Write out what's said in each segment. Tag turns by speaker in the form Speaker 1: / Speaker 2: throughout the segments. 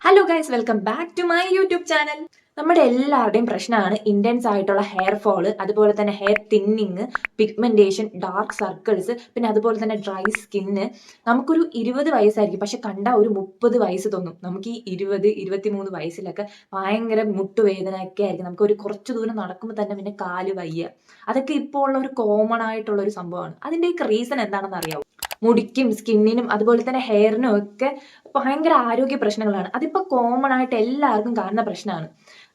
Speaker 1: Hello guys, welcome back to my YouTube channel. നമ്മുടെ എല്ലാവരുടെയും പ്രശ്നമാണ് ഇൻറ്റൻസ് ആയിട്ടുള്ള ഹെയർ ഫോള്, അതുപോലെ തന്നെ hair thinning, pigmentation, dark circles, പിന്നെ അതുപോലെ തന്നെ ഡ്രൈ സ്കിന്ന്. നമുക്കൊരു 20 വയസ്സായിരിക്കും, പക്ഷെ കണ്ട ഒരു 30 വയസ്സ് തോന്നും. നമുക്ക് ഈ 20-23 വയസ്സിലൊക്കെ ഭയങ്കര മുട്ടുവേദന ഒക്കെ ആയിരിക്കും. നമുക്കൊരു കുറച്ച് ദൂരം നടക്കുമ്പോൾ തന്നെ പിന്നെ കാല് വയ്യ. അതൊക്കെ ഇപ്പോൾ ഉള്ള ഒരു കോമൺ ആയിട്ടുള്ള ഒരു സംഭവമാണ്. അതിൻ്റെയൊക്കെ റീസൺ എന്താണെന്ന് അറിയാമോ? മുടിക്കും സ്കിന്നിനും അതുപോലെ തന്നെ ഹെയറിനും ഒക്കെ ഭയങ്കര ആരോഗ്യ പ്രശ്നങ്ങളാണ്. അതിപ്പോ കോമൺ ആയിട്ട് എല്ലാവർക്കും കാണുന്ന പ്രശ്നമാണ്.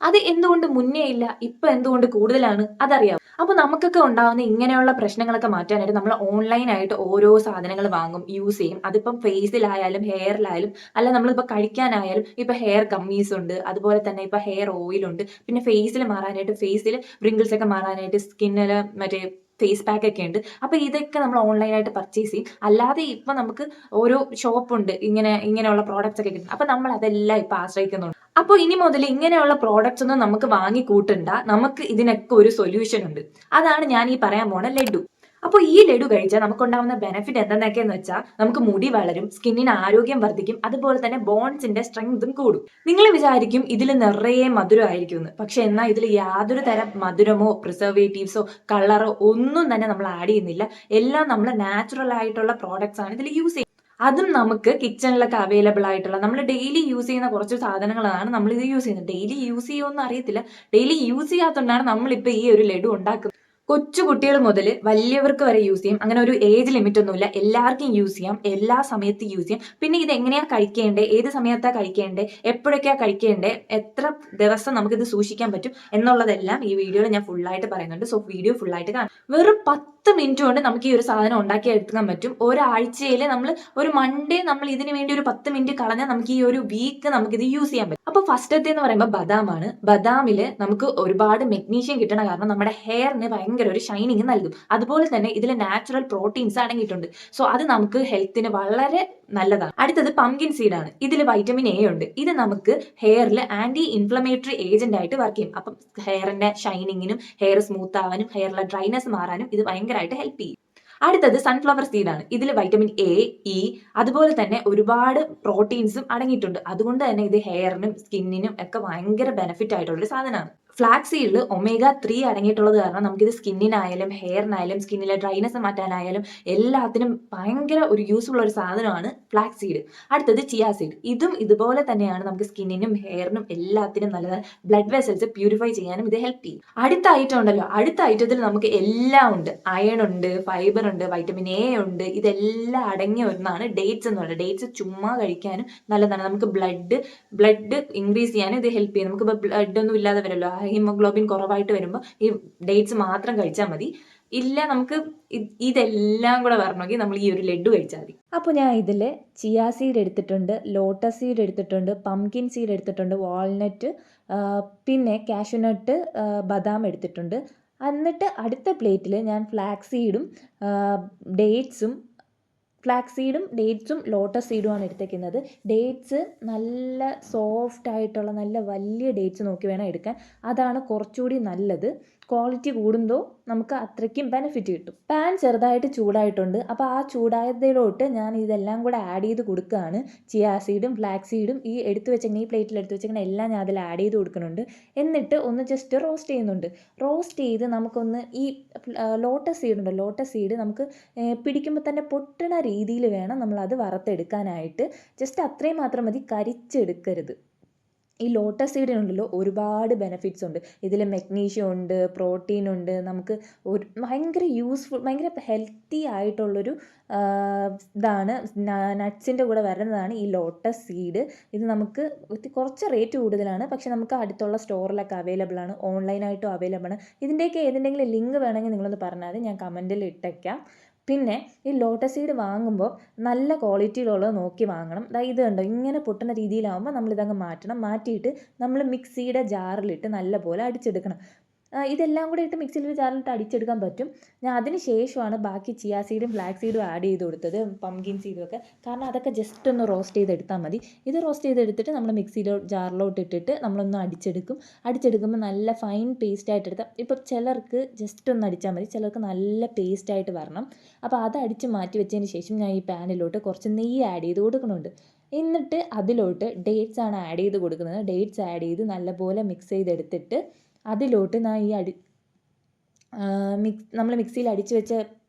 Speaker 1: അത് എന്തുകൊണ്ട് മുന്നേ ഇല്ല, ഇപ്പൊ എന്തുകൊണ്ട് കൂടുതലാണ്, അതറിയാം. അപ്പൊ നമുക്കൊക്കെ ഉണ്ടാവുന്ന ഇങ്ങനെയുള്ള പ്രശ്നങ്ങളൊക്കെ മാറ്റാനായിട്ട് നമ്മൾ ഓൺലൈനായിട്ട് ഓരോ സാധനങ്ങൾ വാങ്ങും, യൂസ് ചെയ്യും. അതിപ്പം ഫേസിലായാലും ഹെയറിലായാലും, അല്ല നമ്മളിപ്പോ കഴിക്കാനായാലും. ഇപ്പൊ ഹെയർ ഗമ്മീസ് ഉണ്ട്, അതുപോലെ തന്നെ ഇപ്പൊ ഹെയർ ഓയിൽ ഉണ്ട്, പിന്നെ ഫേസിൽ മാറാനായിട്ട്, ഫേസിൽ റിങ്കിൾസ് ഒക്കെ മാറാനായിട്ട് സ്കിന്നിൽ മറ്റേ ഫേസ് പാക്ക് ഒക്കെ ഉണ്ട്. അപ്പൊ ഇതൊക്കെ നമ്മൾ ഓൺലൈനായിട്ട് പർച്ചേസ് ചെയ്യും. അല്ലാതെ ഇപ്പൊ നമുക്ക് ഓരോ ഷോപ്പുണ്ട് ഇങ്ങനെയുള്ള പ്രോഡക്റ്റ്സ് ഒക്കെ കിട്ടും. അപ്പൊ നമ്മൾ അതെല്ലാം ഇപ്പൊ ആശ്രയിക്കുന്നുണ്ട്. അപ്പോൾ ഇനി മുതൽ ഇങ്ങനെയുള്ള പ്രോഡക്റ്റ്സ് ഒന്നും നമുക്ക് വാങ്ങി കൂട്ടണ്ട. നമുക്ക് ഇതിനൊക്കെ ഒരു സൊല്യൂഷൻ ഉണ്ട്. അതാണ് ഞാൻ ഈ പറയാൻ പോണ ലഡു. അപ്പോൾ ഈ ലഡു കഴിച്ചാൽ നമുക്കുണ്ടാവുന്ന ബെനിഫിറ്റ് എന്തെന്നൊക്കെയെന്ന് വെച്ചാൽ, നമുക്ക് മുടി വളരും, സ്കിന്നിന് ആരോഗ്യം വർദ്ധിക്കും, അതുപോലെ തന്നെ ബോൺസിന്റെ സ്ട്രെങ്തും കൂടും. നിങ്ങൾ വിചാരിക്കും ഇതിൽ നിറയെ മധുരമായിരിക്കും എന്ന്. പക്ഷെ എന്നാൽ ഇതിൽ യാതൊരു തരം മധുരമോ പ്രിസർവേറ്റീവ്സോ കളറോ ഒന്നും തന്നെ നമ്മൾ ആഡ് ചെയ്യുന്നില്ല. എല്ലാം നമ്മൾ നാച്ചുറൽ ആയിട്ടുള്ള പ്രോഡക്ട്സ് ആണ് ഇതിൽ യൂസ് ചെയ്യുന്നത്. അതും നമുക്ക് കിച്ചണിലൊക്കെ അവൈലബിൾ ആയിട്ടുള്ള, നമ്മൾ ഡെയിലി യൂസ് ചെയ്യുന്ന കുറച്ച് സാധനങ്ങളാണ് നമ്മൾ ഇത് യൂസ് ചെയ്യുന്നത്. ഡെയിലി യൂസ് ചെയ്യുമെന്ന് അറിയത്തില്ല. ഡെയിലി യൂസ് ചെയ്യാത്തതുകൊണ്ടാണ് നമ്മളിപ്പോൾ ഈ ഒരു ലഡു ഉണ്ടാക്കുന്നത്. കൊച്ചു കുട്ടികൾ മുതൽ വലിയവർക്ക് വരെ യൂസ് ചെയ്യും. അങ്ങനെ ഒരു ഏജ് ലിമിറ്റ് ഒന്നുമില്ല. എല്ലാവർക്കും യൂസ് ചെയ്യാം, എല്ലാ സമയത്തും യൂസ് ചെയ്യാം. പിന്നെ ഇത് എങ്ങനെയാ കഴിക്കേണ്ടേ, ഏത് സമയത്താ കഴിക്കേണ്ടേ, എപ്പോഴൊക്കെയാ കഴിക്കേണ്ടേ, എത്ര ദിവസം നമുക്കിത് സൂക്ഷിക്കാൻ പറ്റും എന്നുള്ളതെല്ലാം ഈ വീഡിയോയിൽ ഞാൻ ഫുള്ളായിട്ട് പറയുന്നുണ്ട്. സോ വീഡിയോ ഫുള്ളായിട്ട് കാണാം. വെറും 10 മിനിറ്റ് കൊണ്ട് നമുക്ക് ഈ ഒരു സാധനം ഉണ്ടാക്കി എടുക്കാൻ പറ്റും. ഒരാഴ്ചയിൽ നമ്മൾ ഒരു മൺഡേ നമ്മൾ ഇതിന് വേണ്ടി ഒരു 10 മിനിറ്റ് കളഞ്ഞാൽ നമുക്ക് ഈ ഒരു വീക്ക് നമുക്കിത് യൂസ് ചെയ്യാൻ പറ്റും. അപ്പൊ ഫസ്റ്റത്തെ എന്ന് പറയുമ്പോൾ ബദാമാണ്. ബദാമിൽ നമുക്ക് ഒരുപാട് മെഗ്നീഷ്യം കിട്ടണ കാരണം നമ്മുടെ ഹെയറിന് ഭയങ്കര ഒരു ഷൈനിങ് നൽകും. അതുപോലെ തന്നെ ഇതിൽ നാച്ചുറൽ പ്രോട്ടീൻസ് അടങ്ങിയിട്ടുണ്ട്. സോ അത് നമുക്ക് ഹെൽത്തിന് വളരെ നല്ലതാണ്. അടുത്തത് പംകിൻ സീഡാണ്. ഇതിൽ വൈറ്റമിൻ എ ഉണ്ട്. ഇത് നമുക്ക് ഹെയറിൽ ആന്റി ഇൻഫ്ലമേറ്ററി ഏജന്റ് ആയിട്ട് വർക്ക് ചെയ്യും. അപ്പം ഹെയറിന്റെ ഷൈനിങ്ങിനും ഹെയർ സ്മൂത്ത് ആവാനും ഹെയറിലെ ഡ്രൈനെസ് മാറാനും ഇത് ഭയങ്കരമായിട്ട് ഹെൽപ്പ് ചെയ്യും. അടുത്തത് സൺഫ്ലവർ സീഡാണ്. ഇതിൽ വൈറ്റമിൻ എ, ഇ, അതുപോലെ തന്നെ ഒരുപാട് പ്രോട്ടീൻസും അടങ്ങിയിട്ടുണ്ട്. അതുകൊണ്ട് തന്നെ ഇത് ഹെയറിനും സ്കിന്നിനും ഒക്കെ ഭയങ്കര ബെനിഫിറ്റ് ആയിട്ടുള്ള ഒരു സാധനമാണ്. ഫ്ലാക്സ് സീഡിൽ ഒമേഗ 3 അടങ്ങിയിട്ടുള്ളത് കാരണം നമുക്കിത് സ്കിന്നിനായാലും ഹെയറിനായാലും സ്കിന്നിലെ ഡ്രൈനെസ് മാറ്റാനായാലും എല്ലാത്തിനും ഭയങ്കര ഒരു യൂസ്ഫുൾ ഒരു സാധനമാണ് ഫ്ലാക്സ് സീഡ്. അടുത്തത് ചിയാ സീഡ്. ഇതും ഇതുപോലെ തന്നെയാണ്, നമുക്ക് സ്കിന്നിനും ഹെയറിനും എല്ലാത്തിനും നല്ലതാണ്. ബ്ലഡ് വെസൽസ് പ്യൂരിഫൈ ചെയ്യാനും ഇത് ഹെൽപ്പ് ചെയ്യും. അടുത്ത ഐറ്റം ഉണ്ടല്ലോ, അടുത്ത ഐറ്റത്തിൽ നമുക്ക് എല്ലാം ഉണ്ട്. അയൺ ഉണ്ട്, ഫൈബർ ഉണ്ട്, വൈറ്റമിൻ എ ഉണ്ട്. ഇതെല്ലാം അടങ്ങിയ ഒന്നാണ് ഡേറ്റ്സ് എന്ന് പറയുന്നത്. ഡേറ്റ്സ് ചുമ്മാ കഴിക്കാനും നല്ലതാണ്. നമുക്ക് ബ്ലഡ് ഇൻക്രീസ് ചെയ്യാനും ഇത് ഹെൽപ്പ് ചെയ്യും. നമുക്ക് ബ്ലഡ് ഒന്നും ഇല്ലാതെ വരുമല്ലോ, ഹീമോഗ്ലോബിൻ കുറവായിട്ട് വരുമ്പോൾ ഈ ഡേറ്റ്സ് മാത്രം കഴിച്ചാൽ മതി. ഇല്ല, നമുക്ക് ഇതെല്ലാം കൂടെ വരണമെങ്കിൽ നമ്മൾ ഈ ഒരു ലഡു കഴിച്ചാൽ മതി. അപ്പോൾ ഞാൻ ഇതിൽ ചിയാ സീഡ് എടുത്തിട്ടുണ്ട്, ലോട്ടസ് സീഡ് എടുത്തിട്ടുണ്ട്, പംകിൻ സീഡ് എടുത്തിട്ടുണ്ട്, വാൾനട്ട്, പിന്നെ കാഷ്യൂനട്ട്, ബദാം എടുത്തിട്ടുണ്ട്. എന്നിട്ട് അടുത്ത പ്ലേറ്റിൽ ഞാൻ ഡേറ്റ്സും ലോട്ടസ് സീഡുമാണ് എടുത്തേക്കുന്നത്. ഡേറ്റ്സ് നല്ല സോഫ്റ്റ് ആയിട്ടുള്ള നല്ല വലിയ ഡേറ്റ്സ് നോക്കി വേണം എടുക്കാൻ. അതാണ് കുറച്ചുകൂടി നല്ലത്. ക്വാളിറ്റി കൂടുമ്പോൾ നമുക്ക് അത്രയ്ക്കും ബെനിഫിറ്റ് കിട്ടും. പാൻ ചെറുതായിട്ട് ചൂടായിട്ടുണ്ട്. അപ്പോൾ ആ ചൂടായതിലോട്ട് ഞാൻ ഇതെല്ലാം കൂടെ ആഡ് ചെയ്ത് കൊടുക്കുകയാണ്. ചിയാ സീഡും ഫ്ലാക്സ് സീഡും ഈ പ്ലേറ്റിൽ എടുത്ത് വെച്ചേക്കുന്ന എല്ലാം ഞാൻ അതിൽ ആഡ് ചെയ്ത് കൊടുക്കുന്നുണ്ട്. എന്നിട്ട് ഒന്ന് ജസ്റ്റ് റോസ്റ്റ് ചെയ്യുന്നുണ്ട്. റോസ്റ്റ് ചെയ്ത് നമുക്കൊന്ന് ഈ ലോട്ടസ് സീഡ് നമുക്ക് പിടിക്കുമ്പോൾ തന്നെ പൊട്ടണ രീതിയിൽ വേണം നമ്മളത് വറുത്തെടുക്കാനായിട്ട്. ജസ്റ്റ് അത്രയും മാത്രം മതി, കരിച്ചെടുക്കരുത്. ഈ ലോട്ടസ് സീഡിനുണ്ടല്ലോ ഒരുപാട് ബെനിഫിറ്റ്സ് ഉണ്ട്. ഇതിൽ മെഗ്നീഷ്യം ഉണ്ട്, പ്രോട്ടീൻ ഉണ്ട്. നമുക്ക് ഭയങ്കര യൂസ്ഫുൾ, ഭയങ്കര ഹെൽത്തി ആയിട്ടുള്ളൊരു ഇതാണ്. നട്ട്സിൻ്റെ കൂടെ വരുന്നതാണ് ഈ ലോട്ടസ് സീഡ്. ഇത് നമുക്ക് കുറച്ച് റേറ്റ് കൂടുതലാണ്, പക്ഷെ നമുക്ക് അടുത്തുള്ള സ്റ്റോറിലൊക്കെ അവൈലബിൾ ആണ്, ഓൺലൈനായിട്ടും അവൈലബിൾ ആണ്. ഇതിൻ്റെയൊക്കെ ഏതെങ്കിലും ലിങ്ക് വേണമെങ്കിൽ നിങ്ങളൊന്ന് പറഞ്ഞാൽ ഞാൻ കമൻറ്റിൽ ഇട്ടേക്കാം. പിന്നെ ഈ ലോട്ടസ് സീഡ് വാങ്ങുമ്പോൾ നല്ല ക്വാളിറ്റിയിലുള്ളത് നോക്കി വാങ്ങണം. ഇത് കണ്ടോ, ഇങ്ങനെ പൊട്ടുന്ന രീതിയിലാവുമ്പോൾ നമ്മളിതങ്ങ് മാറ്റിയിട്ട് നമ്മൾ മിക്സിയുടെ ജാറിലിട്ട് നല്ലപോലെ അടിച്ചെടുക്കണം. ഇതെല്ലാം കൂടെ ഇട്ട് മിക്സിയിൽ ജാറിലിട്ട് അടിച്ചെടുക്കാൻ പറ്റും. ഞാൻ അതിന് ശേഷമാണ് ബാക്കി ചിയാ സീഡും ഫ്ലാക്സ് സീഡും ആഡ് ചെയ്ത് കൊടുത്തത്, പംകിൻ സീഡും ഒക്കെ. കാരണം അതൊക്കെ ജസ്റ്റ് ഒന്ന് റോസ്റ്റ് ചെയ്തെടുത്താൽ മതി. ഇത് റോസ്റ്റ് ചെയ്തെടുത്തിട്ട് നമ്മൾ മിക്സിയിലോ ജാറിലോട്ട് ഇട്ടിട്ട് നമ്മളൊന്ന് അടിച്ചെടുക്കുമ്പോൾ നല്ല ഫൈൻ പേസ്റ്റായിട്ട് എടുത്താൽ, ഇപ്പോൾ ചിലർക്ക് ജസ്റ്റ് ഒന്ന് അടിച്ചാൽ മതി, ചിലർക്ക് നല്ല പേസ്റ്റായിട്ട് വരണം. അപ്പോൾ അത് അടിച്ച് മാറ്റി വെച്ചതിന് ശേഷം ഞാൻ ഈ പാനിലോട്ട് കുറച്ച് നെയ്യ് ആഡ് ചെയ്ത് കൊടുക്കുന്നുണ്ട്. എന്നിട്ട് അതിലോട്ട് ഡേറ്റ്സ് ആണ് ആഡ് ചെയ്ത് കൊടുക്കുന്നത്. ഡേറ്റ്സ് ആഡ് ചെയ്ത് നല്ലപോലെ മിക്സ് ചെയ്തെടുത്തിട്ട് അതിലോട്ട് ഞാൻ ഈ നമ്മൾ മിക്സിയിൽ അടിച്ച് വെച്ച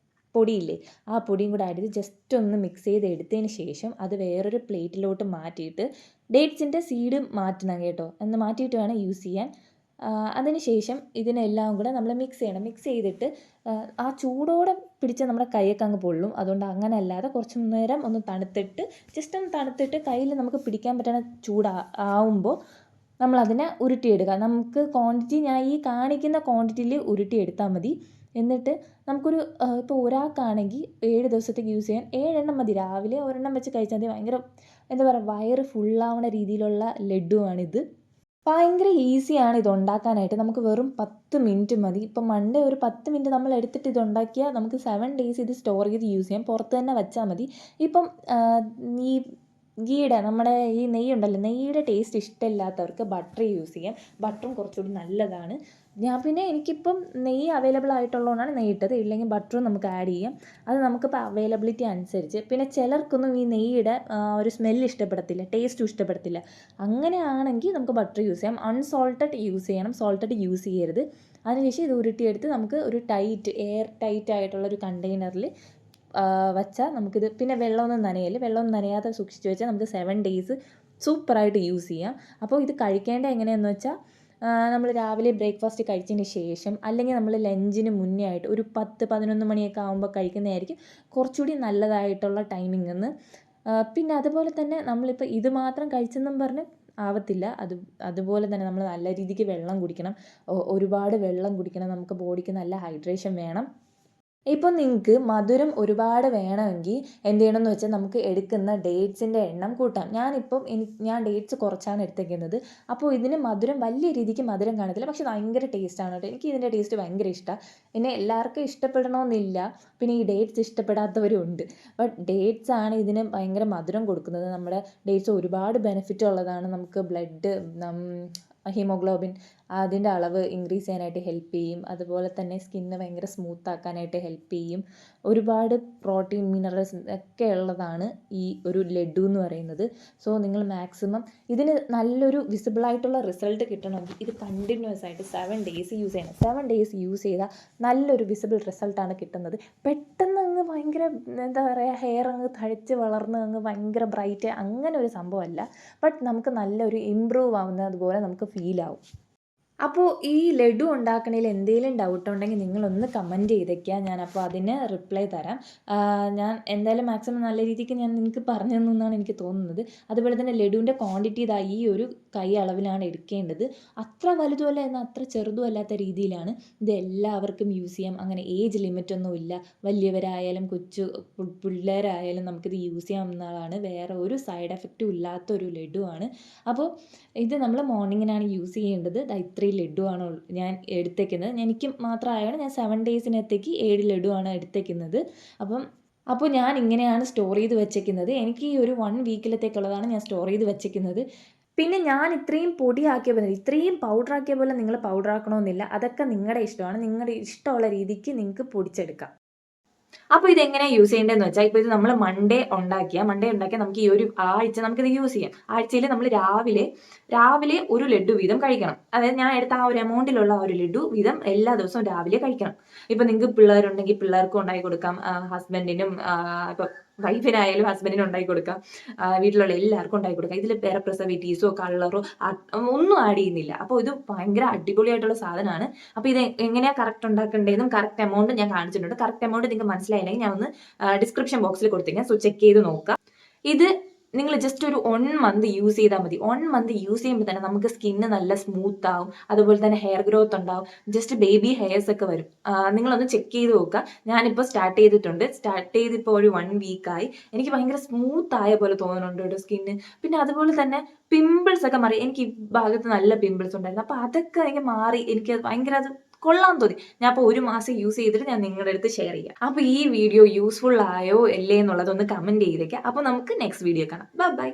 Speaker 1: പൊടിയില്ലേ, ആ പൊടിയും കൂടെ ആഡ് ചെയ്ത് ജസ്റ്റ് ഒന്ന് മിക്സ് ചെയ്ത് എടുത്തതിന് ശേഷം അത് വേറൊരു പ്ലേറ്റിലോട്ട് മാറ്റിയിട്ട് ഡേറ്റ്സിൻ്റെ സീഡ് മാറ്റണം കേട്ടോ, എന്ന് മാറ്റിയിട്ട് വേണം യൂസ് ചെയ്യാൻ. അതിന് ശേഷം ഇതിനെല്ലാം കൂടെ നമ്മൾ മിക്സ് ചെയ്യണം. മിക്സ് ചെയ്തിട്ട് ആ ചൂടോടെ പിടിച്ച നമ്മുടെ കൈയൊക്കെ അങ്ങ് പൊള്ളും. അതുകൊണ്ട് അങ്ങനെ അല്ലാതെ കുറച്ച് നേരം ഒന്ന് തണുത്തിട്ട് ജസ്റ്റ് ഒന്ന് തണുത്തിട്ട് കയ്യിൽ നമുക്ക് പിടിക്കാൻ പറ്റുന്ന ആവുമ്പോൾ നമ്മളതിനെ ഉരുട്ടിയെടുക്കുക. നമുക്ക് ക്വാണ്ടിറ്റി ഞാൻ ഈ കാണിക്കുന്ന ക്വാണ്ടിറ്റിയിൽ ഉരുട്ടിയെടുത്താൽ മതി. എന്നിട്ട് നമുക്കൊരു ഇപ്പോൾ ഒരാൾക്കാണെങ്കിൽ 7 ദിവസത്തേക്ക് യൂസ് ചെയ്യാൻ 7 എണ്ണം മതി. രാവിലെ ഒരെണ്ണം വെച്ച് കഴിച്ചാൽ മതി. ഭയങ്കര എന്താ പറയുക, വയറ് ഫുള്ളാവണ രീതിയിലുള്ള ലഡുവാണിത്. ഭയങ്കര ഈസിയാണ് ഇത് ഉണ്ടാക്കാനായിട്ട്. നമുക്ക് വെറും 10 മിനിറ്റ് മതി. ഇപ്പം മൺഡേ ഒരു 10 മിനിറ്റ് നമ്മൾ എടുത്തിട്ട് ഇത് ഉണ്ടാക്കിയാൽ നമുക്ക് 7 ഡേയ്സ് ഇത് സ്റ്റോർ ചെയ്ത് യൂസ് ചെയ്യാം. പുറത്ത് തന്നെ വെച്ചാൽ മതി. ഇപ്പം ഈ നമ്മുടെ ഈ നെയ്യുണ്ടല്ലോ, നെയ്യുടെ ടേസ്റ്റ് ഇഷ്ടമില്ലാത്തവർക്ക് ബട്ടർ യൂസ് ചെയ്യാം. ബട്ടറും കുറച്ചുകൂടി നല്ലതാണ്. പിന്നെ എനിക്കിപ്പം നെയ്യ് അവൈലബിൾ ആയിട്ടുള്ളതുകൊണ്ടാണ് നെയ്യ് ഇട്ടത്. ഇല്ലെങ്കിൽ ബട്ടറും നമുക്ക് ആഡ് ചെയ്യാം. അത് നമുക്കിപ്പോൾ അവൈലബിലിറ്റി അനുസരിച്ച്. പിന്നെ ചിലർക്കൊന്നും ഈ നെയ്യുടെ ഒരു സ്മെല്ല് ഇഷ്ടപ്പെടത്തില്ല, ടേസ്റ്റും ഇഷ്ടപ്പെടത്തില്ല. അങ്ങനെയാണെങ്കിൽ നമുക്ക് ബട്ടർ യൂസ് ചെയ്യാം. അൺസോൾട്ടഡ് യൂസ് ചെയ്യണം, സോൾട്ടഡ് യൂസ് ചെയ്യരുത്. അതിനുശേഷം ഇത് ഉരുട്ടിയെടുത്ത് നമുക്ക് ഒരു എയർ ടൈറ്റ് ആയിട്ടുള്ളൊരു കണ്ടെയ്നറിൽ വച്ചാൽ നമുക്കിത്, പിന്നെ വെള്ളമൊന്നും നനയാതെ സൂക്ഷിച്ച് വെച്ചാൽ നമുക്ക് 7 ഡേയ്സ് സൂപ്പറായിട്ട് യൂസ് ചെയ്യാം. അപ്പോൾ ഇത് കഴിക്കേണ്ടത് എങ്ങനെയാണെന്ന് വെച്ചാൽ നമ്മൾ രാവിലെ ബ്രേക്ക്ഫാസ്റ്റ് കഴിച്ചതിന് ശേഷം, അല്ലെങ്കിൽ നമ്മൾ ലഞ്ചിന് മുന്നേ ആയിട്ട് ഒരു 10-11 മണിയൊക്കെ ആകുമ്പോൾ കഴിക്കുന്നതായിരിക്കും കുറച്ചുകൂടി നല്ലതായിട്ടുള്ള ടൈമിംഗ് എന്ന്. പിന്നെ അതുപോലെ തന്നെ നമ്മളിപ്പോൾ ഇത് മാത്രം കഴിച്ചെന്നും പറഞ്ഞ് ആവത്തില്ല. അതുപോലെ തന്നെ നമ്മൾ നല്ല രീതിക്ക് വെള്ളം കുടിക്കണം. ഒരുപാട് വെള്ളം കുടിക്കണം. നമുക്ക് ബോഡിക്ക് നല്ല ഹൈഡ്രേഷൻ വേണം. ഇപ്പം നിങ്ങൾക്ക് മധുരം ഒരുപാട് വേണമെങ്കിൽ എന്ത് ചെയ്യണമെന്ന് വെച്ചാൽ നമുക്ക് എടുക്കുന്ന ഡേറ്റ്സിൻ്റെ എണ്ണം കൂട്ടാം. ഞാൻ ഡേറ്റ്സ് കുറച്ചാണ് എടുത്തേക്കുന്നത്. അപ്പോൾ ഇതിന് മധുരം വലിയ രീതിക്ക് മധുരം കാണത്തില്ല, പക്ഷെ ഭയങ്കര ടേസ്റ്റാണ് കേട്ടോ. എനിക്ക് ഇതിൻ്റെ ടേസ്റ്റ് ഭയങ്കര ഇഷ്ടമാണ്. പിന്നെ എല്ലാവർക്കും ഇഷ്ടപ്പെടണമെന്നില്ല, പിന്നെ ഈ ഡേറ്റ്സ് ഇഷ്ടപ്പെടാത്തവരും ഉണ്ട്. ബട്ട് ഡേറ്റ്സ് ആണ് ഇതിന് ഭയങ്കര മധുരം കൊടുക്കുന്നത്. നമ്മുടെ ഡേറ്റ്സ് ഒരുപാട് ബെനിഫിറ്റ് ഉള്ളതാണ്. നമുക്ക് ബ്ലഡ്, ഹീമോഗ്ലോബിൻ അതിൻ്റെ അളവ് ഇൻക്രീസ് ചെയ്യാനായിട്ട് ഹെൽപ്പ് ചെയ്യും. അതുപോലെ തന്നെ സ്കിന്ന് ഭയങ്കര സ്മൂത്ത് ആക്കാനായിട്ട് ഹെൽപ്പ് ചെയ്യും. ഒരുപാട് പ്രോട്ടീൻ, മിനറൽസ് ഒക്കെ ഉള്ളതാണ് ഈ ഒരു ലഡു എന്ന് പറയുന്നത്. സോ നിങ്ങൾ മാക്സിമം ഇതിന് നല്ലൊരു വിസിബിളായിട്ടുള്ള റിസൾട്ട് കിട്ടണമെങ്കിൽ ഇത് കണ്ടിന്യൂസ് ആയിട്ട് 7 ഡേയ്സ് യൂസ് ചെയ്യണം. 7 ഡേയ്സ് യൂസ് ചെയ്താൽ നല്ലൊരു വിസിബിൾ റിസൾട്ടാണ് കിട്ടുന്നത്. പെട്ടെന്ന് അങ്ങ് ഭയങ്കര എന്താ പറയുക, ഹെയർ അങ്ങ് തഴച്ച് വളർന്ന് അങ്ങ് ഭയങ്കര ബ്രൈറ്റ് അങ്ങനെ ഒരു സംഭവമല്ല. ബട്ട് നമുക്ക് നല്ലൊരു ഇമ്പ്രൂവ് ആവുന്നതുപോലെ നമുക്ക് ഫീൽ ആവും. അപ്പോൾ ഈ ലഡു ഉണ്ടാക്കണതിൽ എന്തെങ്കിലും ഡൗട്ട് ഉണ്ടെങ്കിൽ നിങ്ങളൊന്ന് കമൻറ്റ് ചെയ്തേക്കുക. ഞാനപ്പോൾ അതിന് റിപ്ലൈ തരാം. ഞാൻ എന്തായാലും മാക്സിമം നല്ല രീതിക്ക് ഞാൻ നിങ്ങൾക്ക് പറഞ്ഞു തന്നു എന്നാണ് എനിക്ക് തോന്നുന്നത്. അതുപോലെ തന്നെ ലഡുവിൻ്റെ ക്വാണ്ടിറ്റി ഇതാ ഈ ഒരു കൈ അളവിലാണ് എടുക്കേണ്ടത്. അത്ര വലുതുമല്ല എന്നാൽ അത്ര ചെറുതും അല്ലാത്ത രീതിയിലാണ്. ഇത് എല്ലാവർക്കും യൂസ് ചെയ്യാം. അങ്ങനെ ഏജ് ലിമിറ്റൊന്നുമില്ല. വലിയവരായാലും പിള്ളേരായാലും നമുക്കിത് യൂസ് ചെയ്യാവുന്നതാണ്. വേറെ ഒരു സൈഡ് എഫക്റ്റും ഇല്ലാത്തൊരു ലഡുവാണ്. അപ്പോൾ ഇത് നമ്മൾ മോർണിംഗിനാണ് യൂസ് ചെയ്യേണ്ടത്. ഇത്രയും ലഡുവാണ് ഞാൻ എടുത്തേക്കുന്നത്. എനിക്ക് മാത്രമായാണ് ഞാൻ 7 ഡേയ്സിനകത്തേക്ക് 7 ലഡുവാണ് എടുത്തേക്കുന്നത്. അപ്പോൾ ഞാൻ ഇങ്ങനെയാണ് സ്റ്റോർ ചെയ്ത് വെച്ചേക്കുന്നത്. എനിക്ക് ഈ ഒരു 1 വീക്കിലത്തേക്കുള്ളതാണ് ഞാൻ സ്റ്റോർ ചെയ്ത് വെച്ചേക്കുന്നത്. പിന്നെ ഞാൻ ഇത്രയും പൊടിയാക്കിയ പോലെ, ഇത്രയും പൗഡറാക്കിയ പോലെ നിങ്ങൾ പൗഡറാക്കണമെന്നില്ല. അതൊക്കെ നിങ്ങളുടെ ഇഷ്ടമാണ്. നിങ്ങളുടെ ഇഷ്ടമുള്ള രീതിക്ക് നിങ്ങൾക്ക് പൊടിച്ചെടുക്കാം. അപ്പോൾ ഇതെങ്ങനെയാണ് യൂസ് ചെയ്യേണ്ടതെന്ന് വെച്ചാൽ, ഇപ്പോൾ ഇത് നമ്മൾ മൺഡേ ഉണ്ടാക്കിയാൽ നമുക്ക് ഈ ഒരു ആഴ്ച നമുക്കിത് യൂസ് ചെയ്യാം. ആഴ്ചയിൽ നമ്മൾ രാവിലെ ഒരു ലഡു വീതം കഴിക്കണം. അതായത് ഞാൻ എടുത്ത ആ ഒരു എമൗണ്ടിലുള്ള ഒരു ലഡു വീതം എല്ലാ ദിവസവും രാവിലെ കഴിക്കണം. ഇപ്പം നിങ്ങൾക്ക് പിള്ളേരുണ്ടെങ്കിൽ പിള്ളേർക്കും ഉണ്ടാക്കി കൊടുക്കാം, ഹസ്ബൻഡിനും ഇപ്പം വൈഫിനായാലും ഹസ്ബൻഡിനും ഉണ്ടാക്കി കൊടുക്കാം, വീട്ടിലുള്ള എല്ലാവർക്കും ഉണ്ടാക്കി കൊടുക്കാം. ഇതിൽ വേറെ പ്രിസർവേറ്റീവ്സോ കളറോ ഒന്നും ആഡ് ചെയ്യുന്നില്ല. അപ്പോൾ ഇത് ഭയങ്കര അടിപൊളിയായിട്ടുള്ള സാധനമാണ്. അപ്പോൾ ഇത് എങ്ങനെയാണ് കറക്റ്റ് ഉണ്ടാക്കേണ്ടതെന്നും കറക്റ്റ് എമൗണ്ട് ഞാൻ കാണിച്ചിട്ടുണ്ട്. കറക്റ്റ് എമൗണ്ട് നിങ്ങൾക്ക് മനസ്സിലായില്ലെങ്കിൽ ഞാൻ ഒന്ന് ഡിസ്ക്രിപ്ഷൻ ബോക്സിൽ കൊടുത്തേക്കാം. സോ ചെക്ക് ചെയ്ത് നോക്കാം. ഇത് നിങ്ങൾ ജസ്റ്റ് ഒരു 1 മന്ത് യൂസ് ചെയ്താൽ മതി. 1 മന്ത് യൂസ് ചെയ്യുമ്പോൾ തന്നെ നമുക്ക് സ്കിന്ന് നല്ല സ്മൂത്ത് ആവും. അതുപോലെ തന്നെ ഹെയർ ഗ്രോത്ത് ഉണ്ടാവും. ജസ്റ്റ് ബേബി ഹെയർസ് ഒക്കെ വരും. നിങ്ങളൊന്ന് ചെക്ക് ചെയ്ത് നോക്കുക. ഞാനിപ്പോൾ സ്റ്റാർട്ട് ചെയ്തിട്ടുണ്ട്. സ്റ്റാർട്ട് ചെയ്തിപ്പോൾ ഒരു 1 വീക്കായി. എനിക്ക് ഭയങ്കര സ്മൂത്ത് ആയ പോലെ തോന്നുന്നുണ്ട് കേട്ടോ സ്കിന്ന്. പിന്നെ അതുപോലെ തന്നെ പിമ്പിൾസ് ഒക്കെ മാറി. എനിക്ക് ഈ ഭാഗത്ത് നല്ല പിമ്പിൾസ് ഉണ്ടായിരുന്നു. അപ്പോൾ അതൊക്കെ എനിക്ക് മാറി. എനിക്ക് ഭയങ്കര അത് കൊള്ളാൻ തോന്നി. ഞാൻ അപ്പോൾ 1 മാസം യൂസ് ചെയ്തിട്ട് ഞാൻ നിങ്ങളുടെ അടുത്ത് ഷെയർ ചെയ്യാം. അപ്പോൾ ഈ വീഡിയോ യൂസ്ഫുൾ ആയോ അല്ലേ എന്നുള്ളതൊന്ന് കമൻറ്റ് ചെയ്തേക്കാം. അപ്പോൾ നമുക്ക് നെക്സ്റ്റ് വീഡിയോ കാണാം. ബൈ.